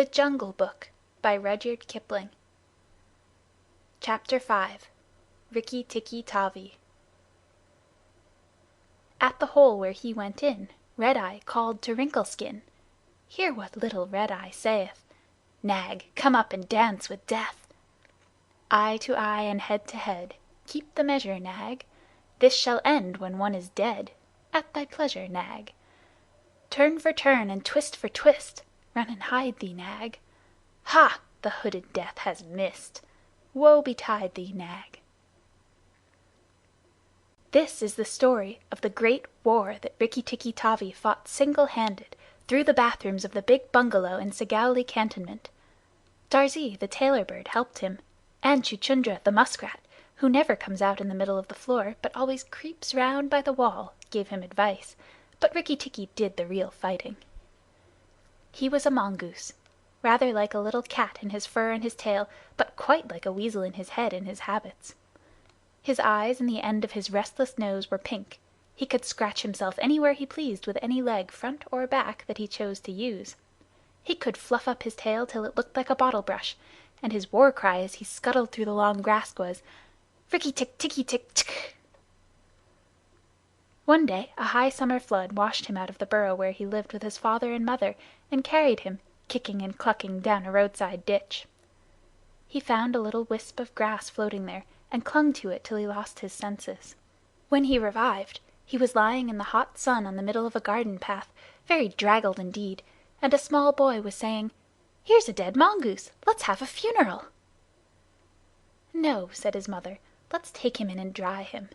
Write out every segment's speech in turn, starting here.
The Jungle Book by Rudyard Kipling. Chapter 5 Rikki Tikki Tavi. At the hole where he went in, Red-Eye called to Wrinkle-Skin. Hear what little Red-Eye saith: "Nag, come up and dance with Death! Eye to eye and head to head, keep the measure, Nag. This shall end when one is dead. At thy pleasure, Nag. Turn for turn and twist for twist, run and hide thee, Nag. Ha! The hooded Death has missed. Woe betide thee, Nag." This is the story of the great war that Rikki Tikki Tavi fought single-handed through the bathrooms of the big bungalow in Segowli Cantonment. Darzee, the tailor bird, helped him, and Chuchundra, the muskrat, who never comes out in the middle of the floor but always creeps round by the wall, gave him advice, but Rikki Tikki did the real fighting. He was a mongoose, rather like a little cat in his fur and his tail, but quite like a weasel in his head and his habits. His eyes and the end of his restless nose were pink. He could scratch himself anywhere he pleased with any leg, front or back, that he chose to use. He could fluff up his tail till it looked like a bottle brush, and his war cry as he scuttled through the long grass was, "Rikki Tik Tikki Tik Tck!" One day a high summer flood washed him out of the burrow where he lived with his father and mother, and carried him, kicking and clucking, down a roadside ditch. He found a little wisp of grass floating there, and clung to it till he lost his senses. When he revived, he was lying in the hot sun on the middle of a garden path, very draggled indeed, and a small boy was saying, "Here's a dead mongoose. Let's have a funeral." "No," said his mother, "let's take him in and dry him.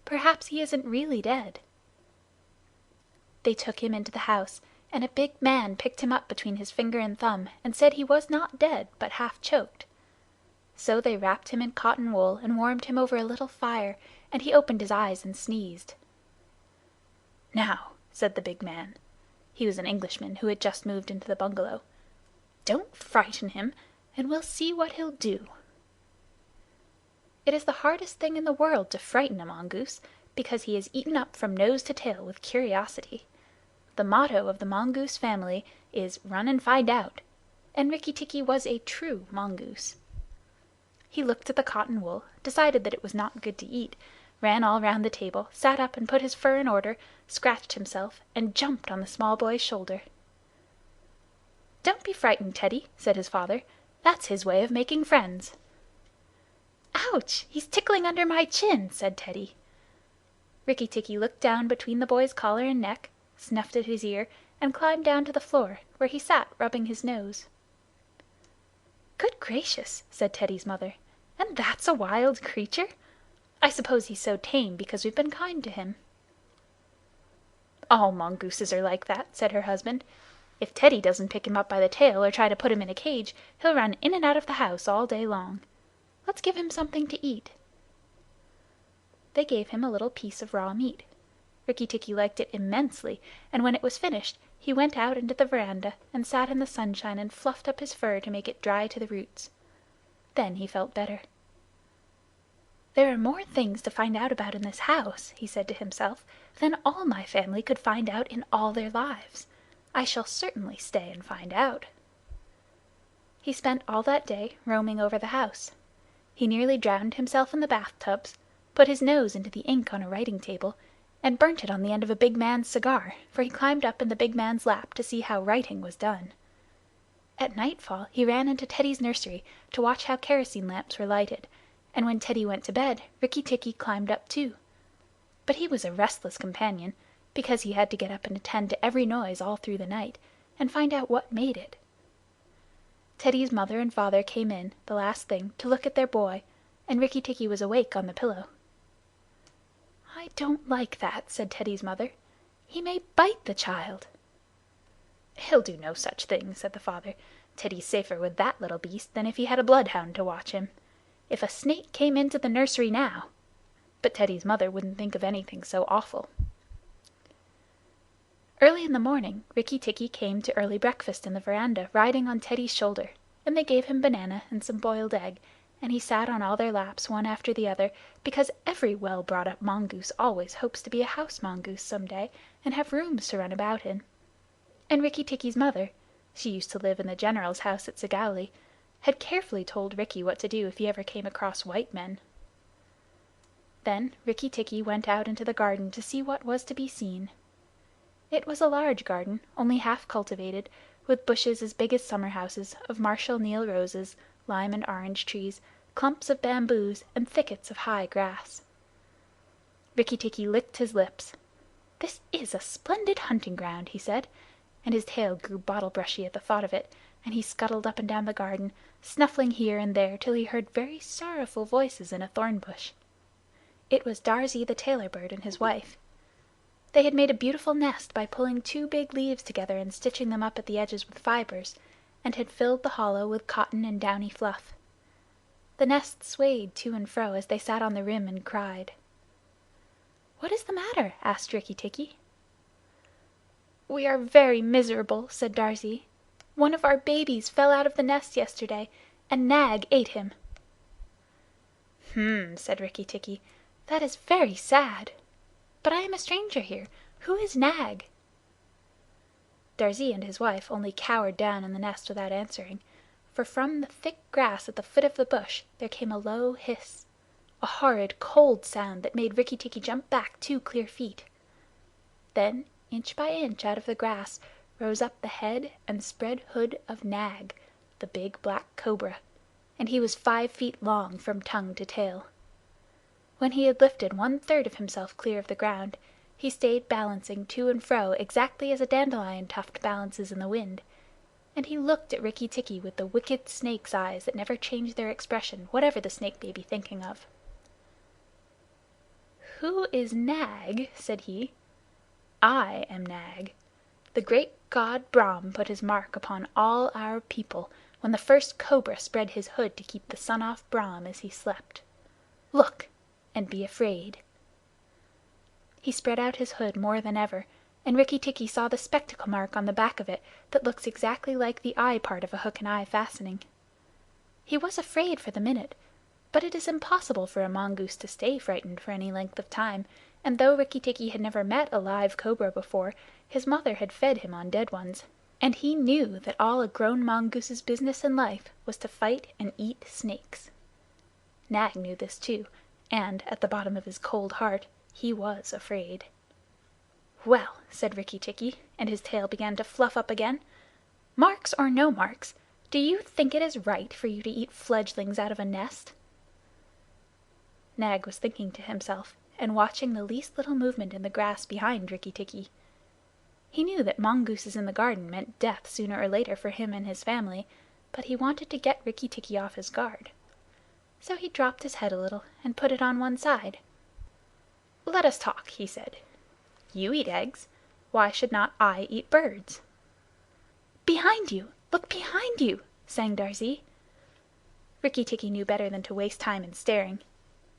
Perhaps he isn't really dead." They took him into the house, and a big man picked him up between his finger and thumb and said he was not dead, but half choked. So they wrapped him in cotton wool and warmed him over a little fire, and he opened his eyes and sneezed. "Now," said the big man, he was an Englishman who had just moved into the bungalow, "don't frighten him, and we'll see what he'll do." It is the hardest thing in the world to frighten a mongoose, because he is eaten up from nose to tail with curiosity. The motto of the mongoose family is "Run and find out," and Rikki Tikki was a true mongoose. He looked at the cotton wool, decided that it was not good to eat, ran all round the table, sat up and put his fur in order, scratched himself, and jumped on the small boy's shoulder. "Don't be frightened, Teddy," said his father. "That's his way of making friends." "Ouch! He's tickling under my chin," said Teddy. Rikki Tikki looked down between the boy's collar and neck, snuffed at his ear, and climbed down to the floor, where he sat rubbing his nose. "Good gracious!" said Teddy's mother. "And that's a wild creature? I suppose he's so tame because we've been kind to him." "All mongooses are like that," said her husband. "If Teddy doesn't pick him up by the tail or try to put him in a cage, he'll run in and out of the house all day long. Let's give him something to eat." They gave him a little piece of raw meat. Rikki Tikki liked it immensely, and when it was finished he went out into the veranda and sat in the sunshine and fluffed up his fur to make it dry to the roots. Then he felt better. "There are more things to find out about in this house," he said to himself, "than all my family could find out in all their lives. I shall certainly stay and find out." He spent all that day roaming over the house. He nearly drowned himself in the bathtubs, put his nose into the ink on a writing table, and burnt it on the end of a big man's cigar, for he climbed up in the big man's lap to see how writing was done. At nightfall he ran into Teddy's nursery to watch how kerosene lamps were lighted, and when Teddy went to bed Rikki Tikki climbed up too. But he was a restless companion, because he had to get up and attend to every noise all through the night, and find out what made it. Teddy's mother and father came in, the last thing, to look at their boy, and Rikki Tikki was awake on the pillow. "I don't like that," said Teddy's mother. "He may bite the child." "He'll do no such thing," said the father. "Teddy's safer with that little beast than if he had a bloodhound to watch him. If a snake came into the nursery now—" But Teddy's mother wouldn't think of anything so awful. Early in the morning Rikki Tikki came to early breakfast in the veranda, riding on Teddy's shoulder, and they gave him banana and some boiled egg, and he sat on all their laps one after the other, because every well-brought-up mongoose always hopes to be a house mongoose some day and have rooms to run about in. And Rikki Tikki's mother, she used to live in the general's house at Segowlee, had carefully told Rikki what to do if he ever came across white men. Then Rikki Tikki went out into the garden to see what was to be seen. It was a large garden, only half cultivated, with bushes as big as summer houses, of Marshall Neil roses, lime and orange trees, clumps of bamboos, and thickets of high grass. Rikki Tikki licked his lips. "This is a splendid hunting ground," he said, and his tail grew bottle-brushy at the thought of it, and he scuttled up and down the garden, snuffling here and there till he heard very sorrowful voices in a thorn bush. It was Darzee the tailor bird and his wife. They had made a beautiful nest by pulling 2 big leaves together and stitching them up at the edges with fibers, and had filled the hollow with cotton and downy fluff. The nest swayed to and fro as they sat on the rim and cried. "What is the matter?" asked Rikki Tikki. "We are very miserable," said Darzee. "One of our babies fell out of the nest yesterday, and Nag ate him." Said Rikki Tikki. "That is very sad. But I am a stranger here. Who is Nag?" Darzee and his wife only cowered down in the nest without answering, for from the thick grass at the foot of the bush there came a low hiss, a horrid cold sound that made Rikki Tikki jump back 2 clear feet. Then, inch by inch out of the grass, rose up the head and spread hood of Nag, the big black cobra, and he was 5 feet long from tongue to tail. When he had lifted 1/3 of himself clear of the ground, he stayed balancing to and fro exactly as a dandelion tuft balances in the wind, and he looked at Rikki Tikki with the wicked snake's eyes that never change their expression, whatever the snake may be thinking of. "Who is Nag?" said he. "I am Nag. The great god Brahm put his mark upon all our people when the first cobra spread his hood to keep the sun off Brahm as he slept. Look, and be afraid." He spread out his hood more than ever, and Rikki Tikki saw the spectacle mark on the back of it that looks exactly like the eye part of a hook and eye fastening. He was afraid for the minute, but it is impossible for a mongoose to stay frightened for any length of time, and though Rikki Tikki had never met a live cobra before, his mother had fed him on dead ones, and he knew that all a grown mongoose's business in life was to fight and eat snakes. Nag knew this too, and at the bottom of his cold heart he was afraid. "Well," said Rikki Tikki, and his tail began to fluff up again, "marks or no marks, do you think it is right for you to eat fledglings out of a nest?" Nag was thinking to himself, and watching the least little movement in the grass behind Rikki Tikki. He knew that mongooses in the garden meant death sooner or later for him and his family, but he wanted to get Rikki Tikki off his guard. So he dropped his head a little and put it on one side. "Let us talk," he said. "You eat eggs. Why should not I eat birds?" "Behind you! Look behind you!" sang Darzee. Rikki Tikki knew better than to waste time in staring.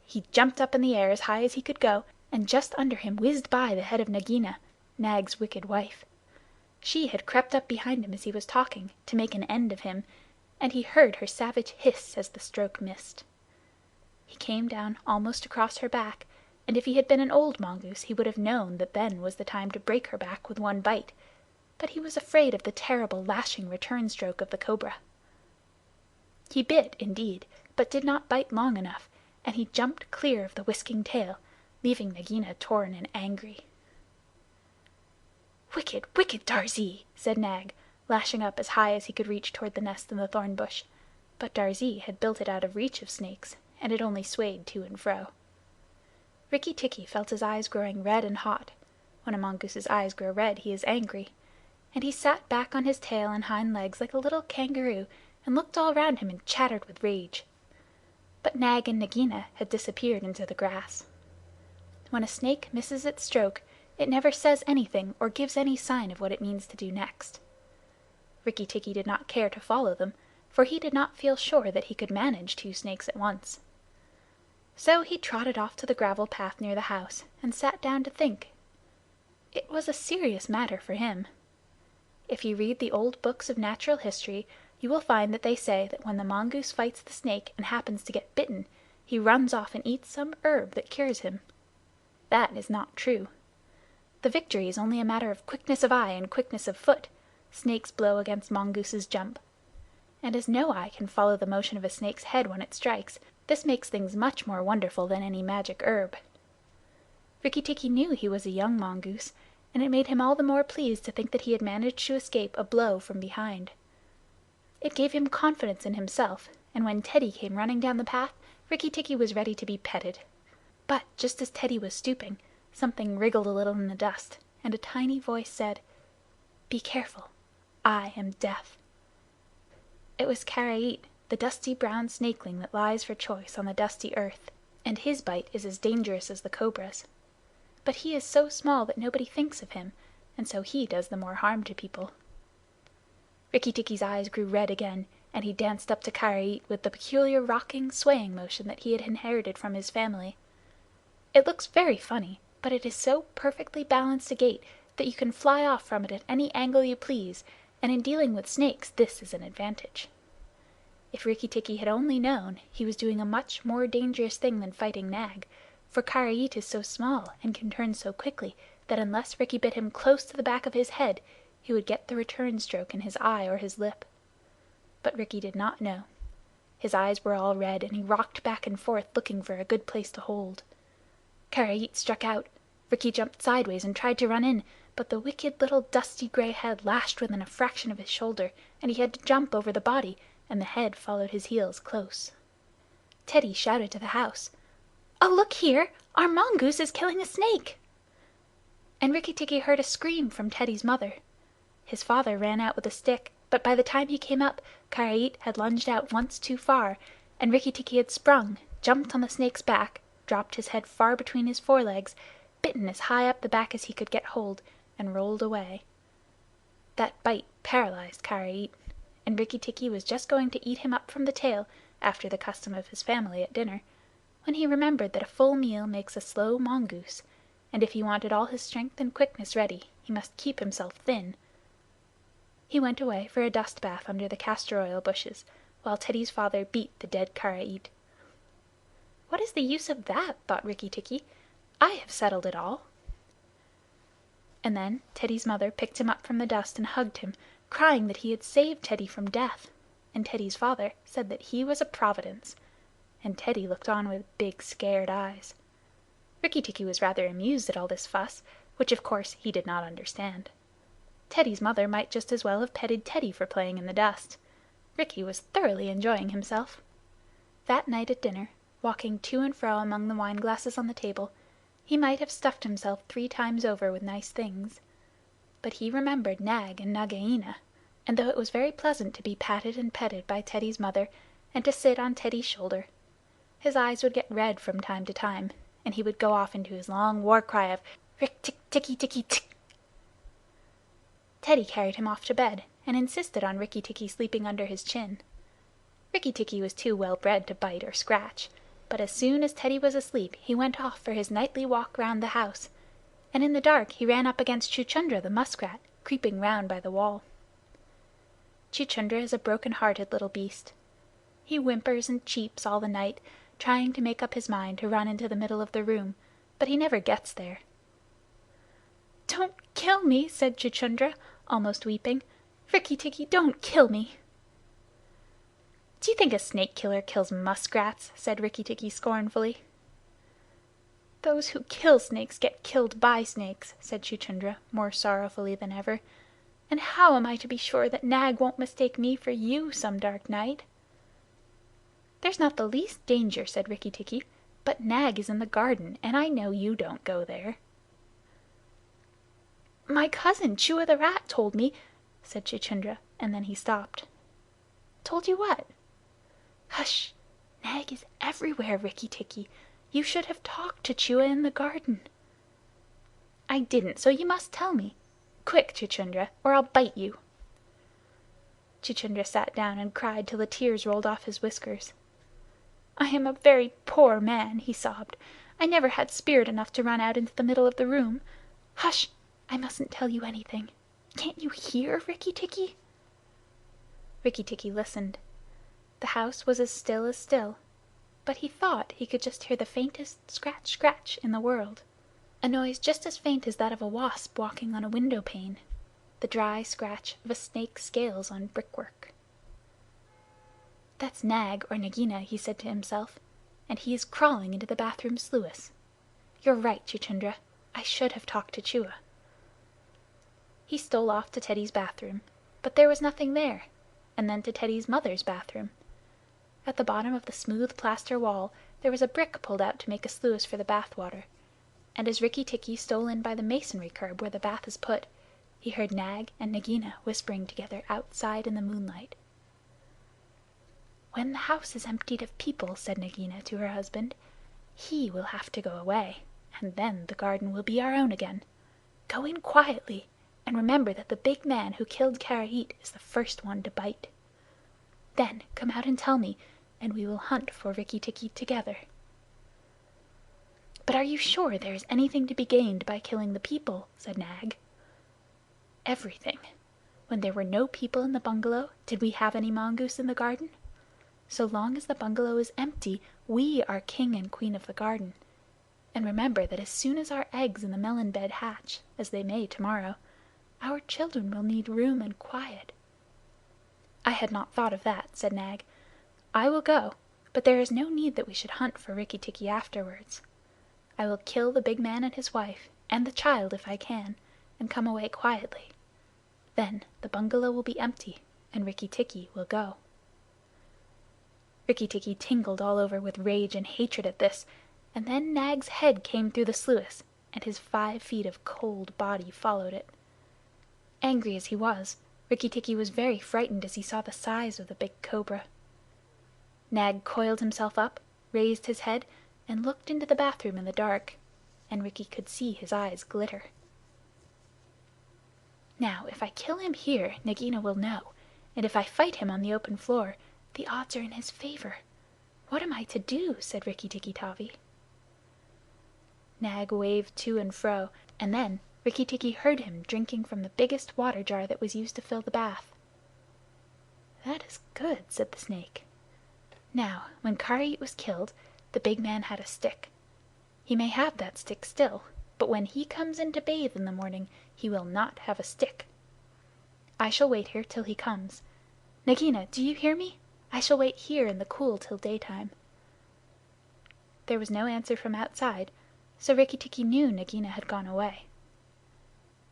He jumped up in the air as high as he could go, and just under him whizzed by the head of Nagina, Nag's wicked wife. She had crept up behind him as he was talking, to make an end of him, and he heard her savage hiss as the stroke missed. He came down almost across her back, and if he had been an old mongoose he would have known that then was the time to break her back with one bite, but he was afraid of the terrible lashing return stroke of the cobra. He bit, indeed, but did not bite long enough, and he jumped clear of the whisking tail, leaving Nagina torn and angry. "Wicked, wicked Darzee!" said Nag, lashing up as high as he could reach toward the nest in the thorn bush, but Darzee had built it out of reach of snakes, and it only swayed to and fro. Rikki Tikki felt his eyes growing red and hot. When a mongoose's eyes grow red he is angry, and he sat back on his tail and hind legs like a little kangaroo and looked all round him and chattered with rage. But Nag and Nagina had disappeared into the grass. When a snake misses its stroke, it never says anything or gives any sign of what it means to do next. Rikki Tikki did not care to follow them, for he did not feel sure that he could manage 2 snakes at once. So he trotted off to the gravel path near the house and sat down to think. It was a serious matter for him. If you read the old books of natural history, you will find that they say that when the mongoose fights the snake and happens to get bitten, he runs off and eats some herb that cures him. That is not true. The victory is only a matter of quickness of eye and quickness of foot, snakes blow against Mongoose's jump. And as no eye can follow the motion of a snake's head when it strikes, this makes things much more wonderful than any magic herb. Rikki Tikki knew he was a young mongoose, and it made him all the more pleased to think that he had managed to escape a blow from behind. It gave him confidence in himself, and when Teddy came running down the path, Rikki Tikki was ready to be petted. But just as Teddy was stooping, something wriggled a little in the dust, and a tiny voice said, "Be careful. I am Death." It was Karait, the dusty brown snakeling that lies for choice on the dusty earth, and his bite is as dangerous as the cobra's. But he is so small that nobody thinks of him, and so he does the more harm to people. Rikki Tikki's eyes grew red again, and he danced up to Karait with the peculiar rocking, swaying motion that he had inherited from his family. It looks very funny, but it is so perfectly balanced a gait that you can fly off from it at any angle you please, and in dealing with snakes this is an advantage. If Rikki Tikki had only known, he was doing a much more dangerous thing than fighting Nag, for Karait is so small and can turn so quickly that unless Rikki bit him close to the back of his head, he would get the return stroke in his eye or his lip. But Rikki did not know. His eyes were all red, and he rocked back and forth looking for a good place to hold. Karait struck out. Rikki jumped sideways and tried to run in, but the wicked little dusty gray head lashed within a fraction of his shoulder, and he had to jump over the body, and the head followed his heels close. Teddy shouted to the house, "Oh, look here! Our mongoose is killing a snake!" And Rikki Tikki heard a scream from Teddy's mother. His father ran out with a stick, but by the time he came up, Karait had lunged out once too far, and Rikki Tikki had sprung, jumped on the snake's back, dropped his head far between his forelegs, bitten as high up the back as he could get hold, and rolled away. That bite paralyzed Karait, and Rikki Tikki was just going to eat him up from the tail, after the custom of his family at dinner, when he remembered that a full meal makes a slow mongoose, and if he wanted all his strength and quickness ready, he must keep himself thin. He went away for a dust bath under the castor oil bushes, while Teddy's father beat the dead Karait. "What is the use of that?" thought Rikki Tikki. "I have settled it all." And then Teddy's mother picked him up from the dust and hugged him, crying that he had saved Teddy from death, and Teddy's father said that he was a providence, and Teddy looked on with big scared eyes. Rikki Tikki was rather amused at all this fuss, which of course he did not understand. Teddy's mother might just as well have petted Teddy for playing in the dust. Rikki was thoroughly enjoying himself. That night at dinner, walking to and fro among the wine glasses on the table, he might have stuffed himself 3 times over with nice things. But he remembered Nag and Nagaina, and though it was very pleasant to be patted and petted by Teddy's mother, and to sit on Teddy's shoulder, his eyes would get red from time to time, and he would go off into his long war cry of "Rick tick ticky ticky tick." Teddy carried him off to bed, and insisted on Rikki Tikki sleeping under his chin. Rikki Tikki was too well bred to bite or scratch, but as soon as Teddy was asleep he went off for his nightly walk round the house, and in the dark he ran up against Chuchundra the muskrat, creeping round by the wall. Chuchundra is a broken-hearted little beast. He whimpers and cheeps all the night, trying to make up his mind to run into the middle of the room, but he never gets there. "Don't kill me," said Chuchundra, almost weeping. "Rikki Tikki, don't kill me." "Do you think a snake killer kills muskrats?" said Rikki Tikki scornfully. "Those who kill snakes get killed by snakes," said Chuchundra, more sorrowfully than ever. "And how am I to be sure that Nag won't mistake me for you some dark night?" "There's not the least danger," said Rikki Tikki, "but Nag is in the garden, and I know you don't go there." "My cousin Chua the rat told me," said Chuchundra, and then he stopped. "Told you what?" "Hush! Nag is everywhere, Rikki Tikki. You should have talked to Chua in the garden." "I didn't, so you must tell me. Quick, Chuchundra, or I'll bite you." Chuchundra sat down and cried till the tears rolled off his whiskers. "I am a very poor man," he sobbed. "I never had spirit enough to run out into the middle of the room. Hush! I mustn't tell you anything. Can't you hear, Rikki Tikki?" Rikki Tikki listened. The house was as still, but he thought he could just hear the faintest scratch scratch in the world, a noise just as faint as that of a wasp walking on a window pane. the dry scratch of a snake's scales on brickwork. "That's Nag or Nagina," he said to himself, "and he is crawling into the bathroom sluice. You're right, Chuchundra. I should have talked to Chua." He stole off to Teddy's bathroom, but there was nothing there, and then to Teddy's mother's bathroom. At the bottom of the smooth plaster wall there was a brick pulled out to make a sluice for the bath water, and as Rikki Tikki stole in by the masonry curb where the bath is put, he heard Nag and Nagina whispering together outside in the moonlight. "When the house is emptied of people," said Nagina to her husband, "he will have to go away, and then the garden will be our own again. Go in quietly, and remember that the big man who killed Karait is the first one to bite. Then come out and tell me, and we will hunt for Rikki Tikki together." "But are you sure there is anything to be gained by killing the people?" said Nag. "Everything. When there were no people in the bungalow, did we have any mongoose in the garden? So long as the bungalow is empty, we are king and queen of the garden. And remember that as soon as our eggs in the melon bed hatch, as they may tomorrow, our children will need room and quiet." "I had not thought of that," said Nag. "I will go, but there is no need that we should hunt for Rikki Tikki afterwards. I will kill the big man and his wife, and the child if I can, and come away quietly. Then the bungalow will be empty, and Rikki Tikki will go." Rikki Tikki tingled all over with rage and hatred at this, and then Nag's head came through the sluice, and his 5 feet of cold body followed it. Angry as he was, Rikki Tikki was very frightened as he saw the size of the big cobra. Nag coiled himself up, raised his head, and looked into the bathroom in the dark, and Rikki could see his eyes glitter. "Now, if I kill him here, Nagina will know, and if I fight him on the open floor, the odds are in his favor. What am I to do?" said Rikki Tikki Tavi. Nag waved to and fro, and then Rikki Tikki heard him drinking from the biggest water jar that was used to fill the bath. "That is good," said the snake. "Now, when Karait was killed, the big man had a stick. He may have that stick still, but when he comes in to bathe in the morning, he will not have a stick. I shall wait here till he comes. Nagina, do you hear me? I shall wait here in the cool till daytime." There was no answer from outside, so Rikki Tikki knew Nagina had gone away.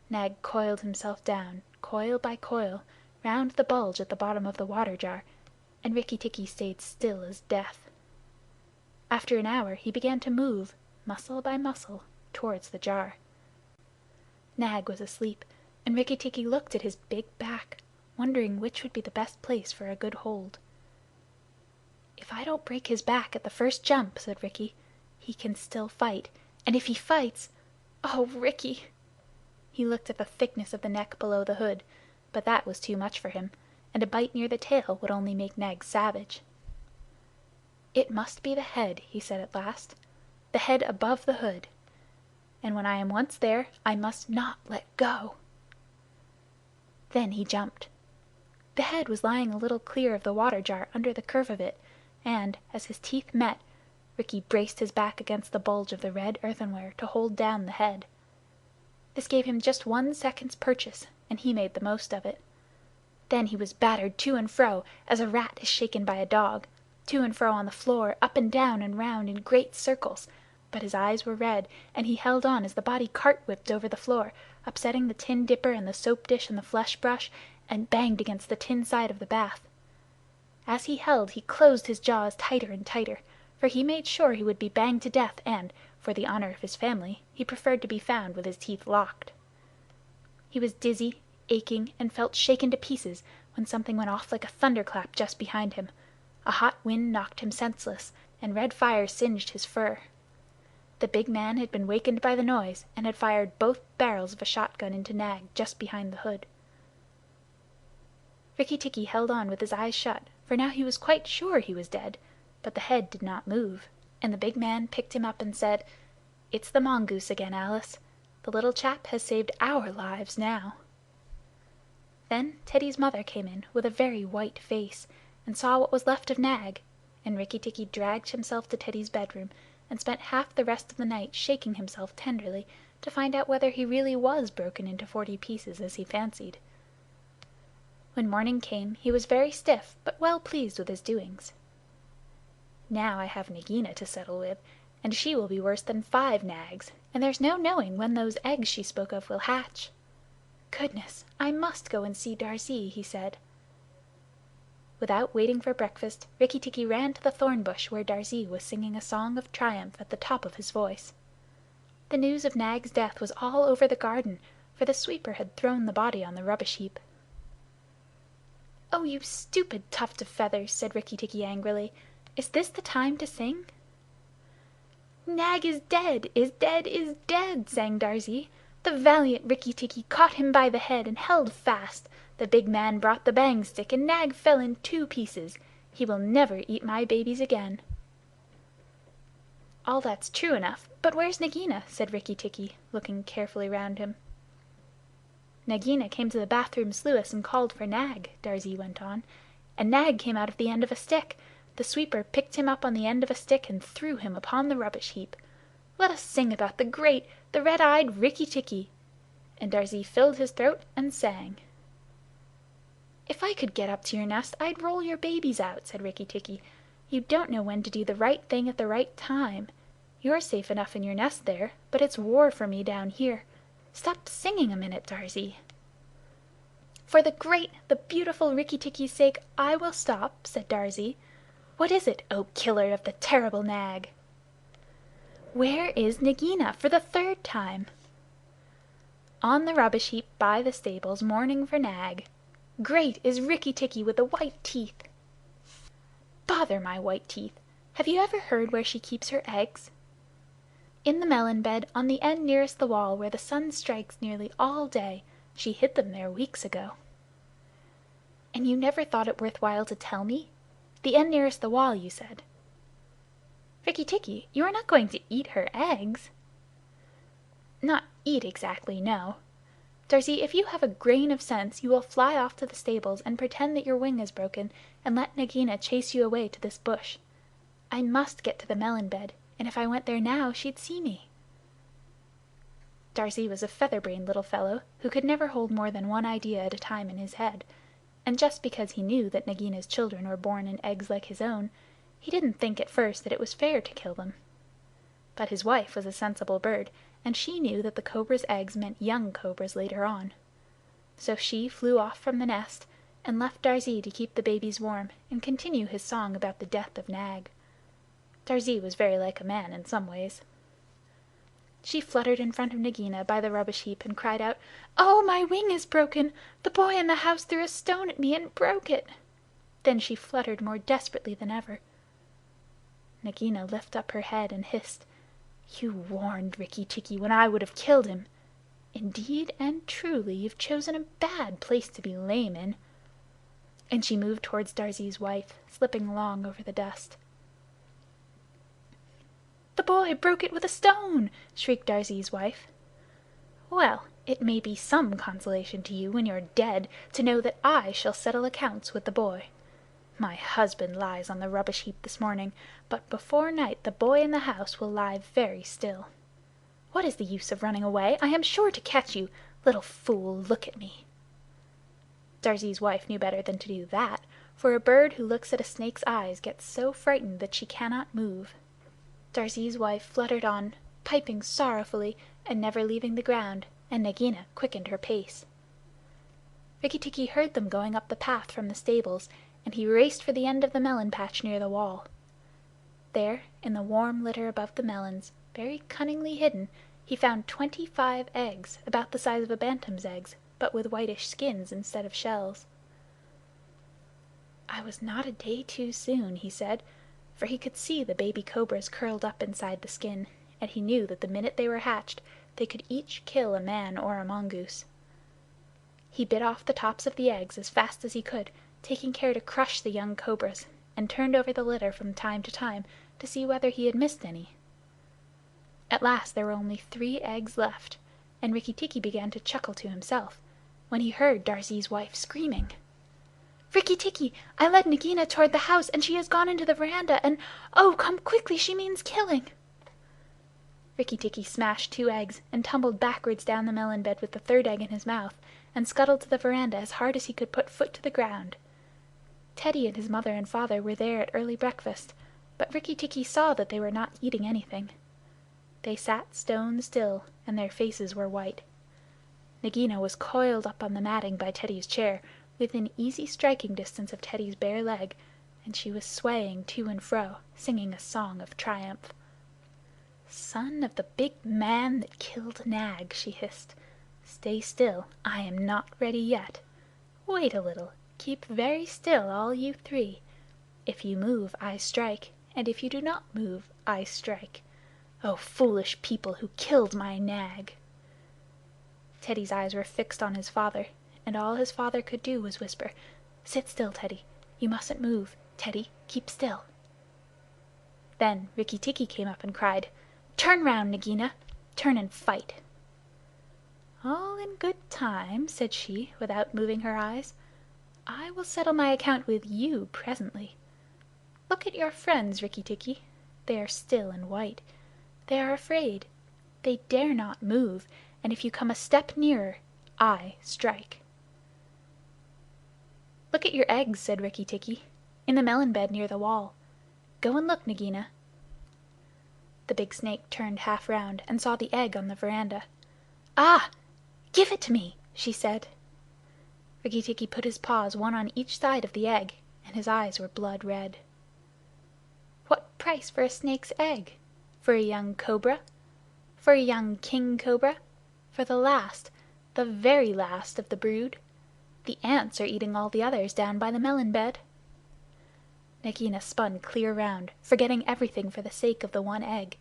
Nag coiled himself down, coil by coil, round the bulge at the bottom of the water jar, and Rikki Tikki stayed still as death. After an hour he began to move, muscle by muscle, towards the jar. Nag was asleep, and Rikki Tikki looked at his big back, wondering which would be the best place for a good hold. "If I don't break his back at the first jump," said Rikki, "he can still fight, and if he fights... Oh, Rikki!" He looked at the thickness of the neck below the hood, but that was too much for him, and a bite near the tail would only make Nag savage. "It must be the head," he said at last, "the head above the hood. And when I am once there, I must not let go." Then he jumped. The head was lying a little clear of the water jar under the curve of it, and, as his teeth met, Rikki braced his back against the bulge of the red earthenware to hold down the head. This gave him just 1 second's purchase, and he made the most of it. Then he was battered to and fro, as a rat is shaken by a dog, to and fro on the floor, up and down and round in great circles, but his eyes were red, and he held on as the body cart-whipped over the floor, upsetting the tin dipper and the soap dish and the flesh brush, and banged against the tin side of the bath. As he held, he closed his jaws tighter and tighter, for he made sure he would be banged to death, and, for the honor of his family, he preferred to be found with his teeth locked. He was dizzy, aching, and felt shaken to pieces when something went off like a thunderclap just behind him. A hot wind knocked him senseless, and red fire singed his fur. The big man had been wakened by the noise, and had fired both barrels of a shotgun into Nag just behind the hood. Rikki Tikki held on with his eyes shut, for now he was quite sure he was dead, but the head did not move, and the big man picked him up and said, "It's the mongoose again, Alice. The little chap has saved our lives now." Then Teddy's mother came in with a very white face, and saw what was left of Nag, and Rikki Tikki dragged himself to Teddy's bedroom, and spent half the rest of the night shaking himself tenderly to find out whether he really was broken into 40 pieces as he fancied. When morning came he was very stiff, but well pleased with his doings. "Now I have Nagina to settle with, and she will be worse than 5 nags, and there's no knowing when those eggs she spoke of will hatch. Goodness, I must go and see Darzee," he said. Without waiting for breakfast, Rikki Tikki ran to the thorn bush where Darzee was singing a song of triumph at the top of his voice. The news of Nag's death was all over the garden, for the sweeper had thrown the body on the rubbish heap. "Oh, you stupid tuft of feathers!" said Rikki Tikki angrily. "Is this the time to sing?" "Nag is dead, is dead, is dead!" sang Darzee. "The valiant Rikki Tikki caught him by the head and held fast. The big man brought the bang stick, and Nag fell in 2 pieces. He will never eat my babies again." "All that's true enough, but where's Nagina?" said Rikki Tikki, looking carefully round him. "Nagina came to the bathroom sluice and called for Nag," Darzee went on, "and Nag came out of the end of a stick. The sweeper picked him up on the end of a stick and threw him upon the rubbish heap. Let us sing about the great, the red-eyed Rikki Tikki!" And Darzee filled his throat and sang. "If I could get up to your nest, I'd roll your babies out," said Rikki Tikki. "You don't know when to do the right thing at the right time. You're safe enough in your nest there, but it's war for me down here. Stop singing a minute, Darzee." "For the great, the beautiful Rikki Tikki's sake, I will stop," said Darzee. "What is it, O killer of the terrible Nag?" "Where is Nagina for the 3rd time?" "On the rubbish heap by the stables, mourning for Nag. Great is Rikki Tikki with the white teeth." "Bother my white teeth! Have you ever heard where she keeps her eggs?" "In the melon bed on the end nearest the wall, where the sun strikes nearly all day. She hid them there weeks ago." "And you never thought it worth while to tell me? The end nearest the wall, you said." "Rikki Tikki, you are not going to eat her eggs?" "Not eat exactly, no. Darzee, if you have a grain of sense, you will fly off to the stables and pretend that your wing is broken, and let Nagina chase you away to this bush. I must get to the melon bed, and if I went there now she'd see me." Darzee was a feather-brained little fellow who could never hold more than one idea at a time in his head, and just because he knew that Nagina's children were born in eggs like his own, he didn't think at first that it was fair to kill them. But his wife was a sensible bird, and she knew that the cobra's eggs meant young cobras later on. So she flew off from the nest, and left Darzee to keep the babies warm and continue his song about the death of Nag. Darzee was very like a man in some ways. She fluttered in front of Nagina by the rubbish heap and cried out, "Oh, my wing is broken! The boy in the house threw a stone at me and broke it!" Then she fluttered more desperately than ever. Nagina lifted up her head and hissed, "You warned Rikki Tikki when I would have killed him. Indeed and truly you've chosen a bad place to be lame in." And she moved towards Darzee's wife, slipping along over the dust. "The boy broke it with a stone!" shrieked Darzee's wife. "Well, it may be some consolation to you when you're dead to know that I shall settle accounts with the boy. My husband lies on the rubbish heap this morning, but before night the boy in the house will lie very still. What is the use of running away? I am sure to catch you. Little fool, look at me." Darzee's wife knew better than to do that, for a bird who looks at a snake's eyes gets so frightened that she cannot move. Darzee's wife fluttered on, piping sorrowfully and never leaving the ground, and Nagina quickened her pace. Rikki Tikki heard them going up the path from the stables, and he raced for the end of the melon patch near the wall. There, in the warm litter above the melons, very cunningly hidden, he found 25 eggs, about the size of a bantam's eggs, but with whitish skins instead of shells. "I was not a day too soon," he said, for he could see the baby cobras curled up inside the skin, and he knew that the minute they were hatched they could each kill a man or a mongoose. He bit off the tops of the eggs as fast as he could, taking care to crush the young cobras, and turned over the litter from time to time to see whether he had missed any. At last there were only 3 eggs left, and Rikki Tikki began to chuckle to himself, when he heard Darzee's wife screaming, "Rikki Tikki, I led Nagina toward the house, and she has gone into the veranda, and oh, come quickly, she means killing!" Rikki Tikki smashed 2 eggs and tumbled backwards down the melon bed with the 3rd egg in his mouth, and scuttled to the veranda as hard as he could put foot to the ground. Teddy and his mother and father were there at early breakfast, but Rikki Tikki saw that they were not eating anything. They sat stone still, and their faces were white. Nagina was coiled up on the matting by Teddy's chair, within easy striking distance of Teddy's bare leg, and she was swaying to and fro, singing a song of triumph. "Son of the big man that killed Nag," she hissed. "Stay still. I am not ready yet. Wait a little. Keep very still, all you three. If you move, I strike, and if you do not move, I strike. Oh, foolish people who killed my Nag!" Teddy's eyes were fixed on his father, and all his father could do was whisper, "Sit still, Teddy. You mustn't move. Teddy, keep still." Then Rikki Tikki came up and cried, "Turn round, Nagina. Turn and fight." "All in good time," said she, without moving her eyes. "I will settle my account with you presently. Look at your friends, Rikki Tikki. They are still and white. They are afraid. They dare not move, and if you come a step nearer, I strike." "Look at your eggs," said Rikki Tikki, "in the melon bed near the wall. Go and look, Nagina." The big snake turned half round and saw the egg on the veranda. "Ah! Give it to me," she said. Rikki Tikki put his paws one on each side of the egg, and his eyes were blood red. "What price for a snake's egg? For a young cobra? For a young king cobra? For the last, the very last of the brood? The ants are eating all the others down by the melon bed." Nagina spun clear round, forgetting everything for the sake of the one egg,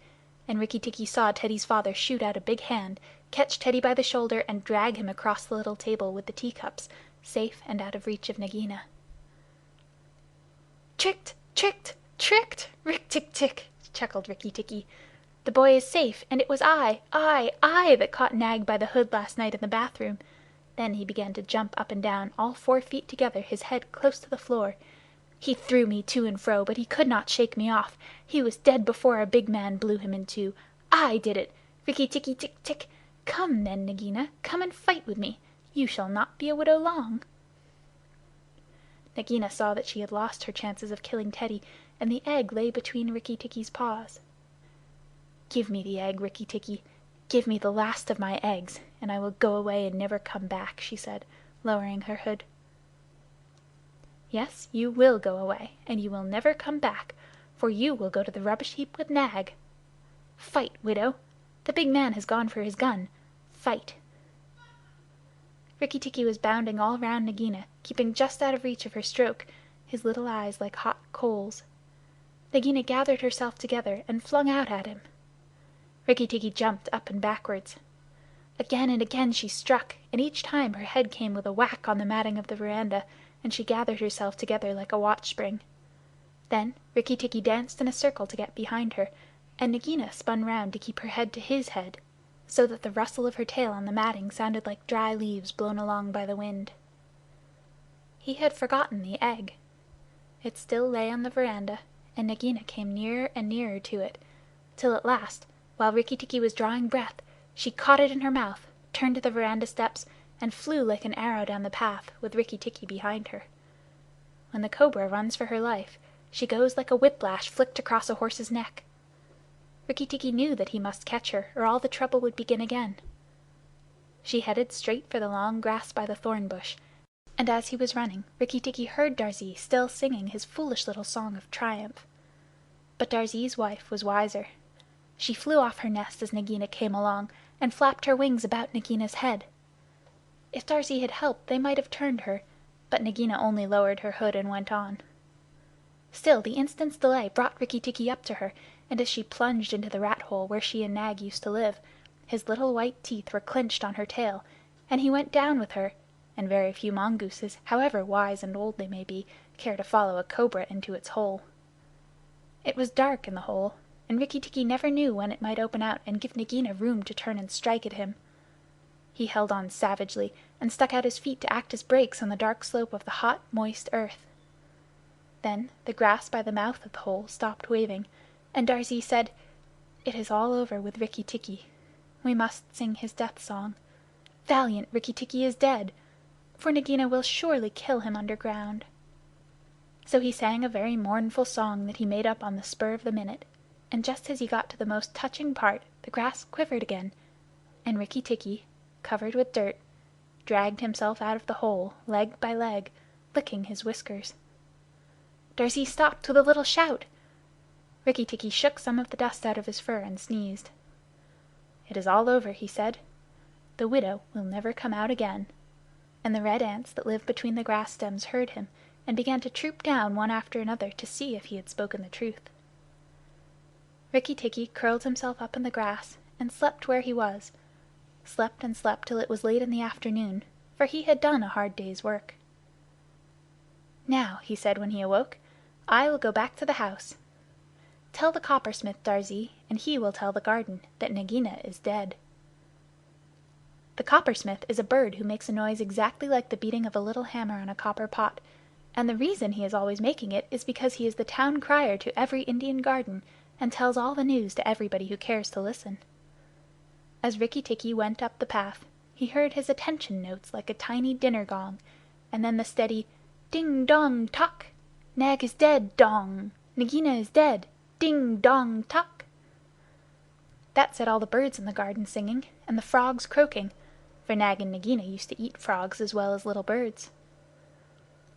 and Rikki Tikki saw Teddy's father shoot out a big hand, catch Teddy by the shoulder, and drag him across the little table with the teacups, safe and out of reach of Nagina. "Tricked! Tricked! Tricked! Rick-tick-tick!" chuckled Rikki Tikki. "The boy is safe, and it was I that caught Nag by the hood last night in the bathroom." Then he began to jump up and down, all 4 feet together, his head close to the floor. "He threw me to and fro, but he could not shake me off. He was dead before a big man blew him in two. I did it! Rikki Tikki tick tick! Come then, Nagina, come and fight with me. You shall not be a widow long." Nagina saw that she had lost her chances of killing Teddy, and the egg lay between Rikki Tikki's paws. "Give me the egg, Rikki Tikki. Give me the last of my eggs, and I will go away and never come back," she said, lowering her hood. "Yes, you will go away, and you will never come back, for you will go to the rubbish heap with Nag. Fight, widow! The big man has gone for his gun. Fight!" Rikki Tikki was bounding all round Nagina, keeping just out of reach of her stroke, his little eyes like hot coals. Nagina gathered herself together and flung out at him. Rikki Tikki jumped up and backwards. Again and again she struck, and each time her head came with a whack on the matting of the veranda, and she gathered herself together like a watch-spring. Then Rikki Tikki danced in a circle to get behind her, and Nagina spun round to keep her head to his head, so that the rustle of her tail on the matting sounded like dry leaves blown along by the wind. He had forgotten the egg. It still lay on the veranda, and Nagina came nearer and nearer to it, till at last, while Rikki Tikki was drawing breath, she caught it in her mouth, turned to the veranda steps, and flew like an arrow down the path, with Rikki Tikki behind her. When the cobra runs for her life, she goes like a whiplash flicked across a horse's neck. Rikki Tikki knew that he must catch her, or all the trouble would begin again. She headed straight for the long grass by the thorn bush, and as he was running, Rikki Tikki heard Darzee still singing his foolish little song of triumph. But Darzee's wife was wiser. She flew off her nest as Nagina came along, and flapped her wings about Nagina's head. If Darzee had helped, they might have turned her, but Nagina only lowered her hood and went on. Still, the instant's delay brought Rikki Tikki up to her, and as she plunged into the rat-hole where she and Nag used to live, his little white teeth were clenched on her tail, and he went down with her, and very few mongooses, however wise and old they may be, care to follow a cobra into its hole. It was dark in the hole, and Rikki Tikki never knew when it might open out and give Nagina room to turn and strike at him. He held on savagely, and stuck out his feet to act as brakes on the dark slope of the hot, moist earth. Then the grass by the mouth of the hole stopped waving, and Darzee said, "It is all over with Rikki Tikki. We must sing his death song. Valiant Rikki Tikki is dead. for Nagina will surely kill him underground." So he sang a very mournful song that he made up on the spur of the minute, and just as he got to the most touching part the grass quivered again, and Rikki Tikki, covered with dirt, dragged himself out of the hole leg by leg, licking his whiskers. Darzee stopped with a little shout. Rikki Tikki shook some of the dust out of his fur and sneezed. "It is all over," he said. "The widow will never come out again." And the red ants that live between the grass stems heard him, and began to troop down one after another to see if he had spoken the truth. Rikki Tikki curled himself up in the grass and slept where he was, slept and slept till it was late in the afternoon, for he had done a hard day's work. "Now," he said when he awoke, "I will go back to the house. Tell the coppersmith, Darzee, and he will tell the garden that Nagina is dead." The coppersmith is a bird who makes a noise exactly like the beating of a little hammer on a copper pot, and the reason he is always making it is because he is the town crier to every Indian garden, and tells all the news to everybody who cares to listen. As Rikki Tikki went up the path, he heard his attention notes like a tiny dinner gong, and then the steady ding dong tock! Nag is dead, dong! Nagina is dead, ding dong tock! That set all the birds in the garden singing, and the frogs croaking, for Nag and Nagina used to eat frogs as well as little birds.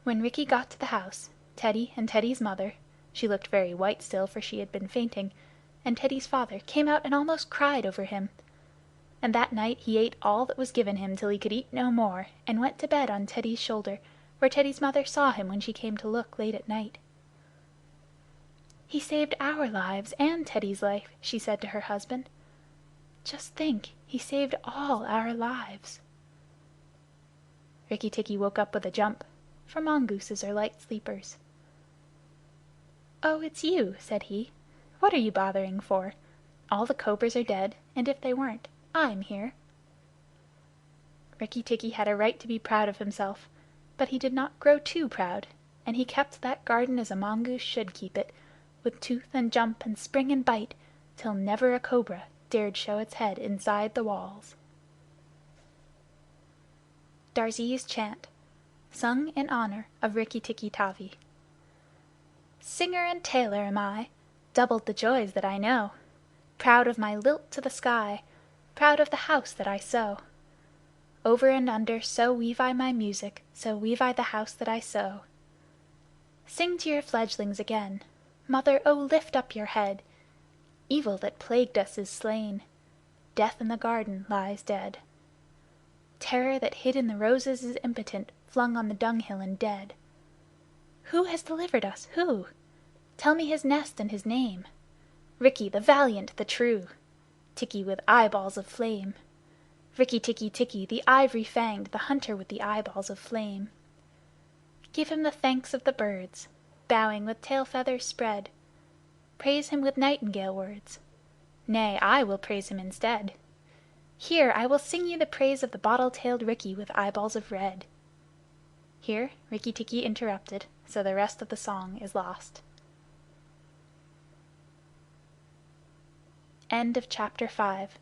When Rikki got to the house, Teddy and Teddy's mother, she looked very white still, for she had been fainting, and Teddy's father came out and almost cried over him. And that night he ate all that was given him till he could eat no more, and went to bed on Teddy's shoulder, where Teddy's mother saw him when she came to look late at night. "He saved our lives and Teddy's life," she said to her husband. "Just think, he saved all our lives." Rikki Tikki woke up with a jump, for mongooses are light sleepers. "Oh, it's you," said he. "What are you bothering for? All the cobras are dead, and if they weren't, I'm here." Rikki Tikki had a right to be proud of himself, but he did not grow too proud, and he kept that garden as a mongoose should keep it, with tooth and jump and spring and bite, till never a cobra dared show its head inside the walls. Darzee's Chant, sung in honor of Rikki Tikki Tavi. Singer and tailor am I, doubled the joys that I know. Proud of my lilt to the sky, proud of the house that I sew. Over and under, so weave I my music, so weave I the house that I sew. Sing to your fledglings again, Mother, oh lift up your head! Evil that plagued us is slain, Death in the garden lies dead. Terror that hid in the roses is impotent, flung on the dunghill and dead. Who has delivered us, who? Tell me his nest and his name. Rikki the valiant, the true, Tikki with eyeballs of flame. Rikki Tikki Tikki, the ivory-fanged, the hunter with the eyeballs of flame. Give him the thanks of the birds, bowing with tail feathers spread. Praise him with nightingale words. Nay, I will praise him instead. Here, I will sing you the praise of the bottle-tailed Rikki with eyeballs of red. Here Rikki Tikki interrupted, so the rest of the song is lost. End of Chapter 5.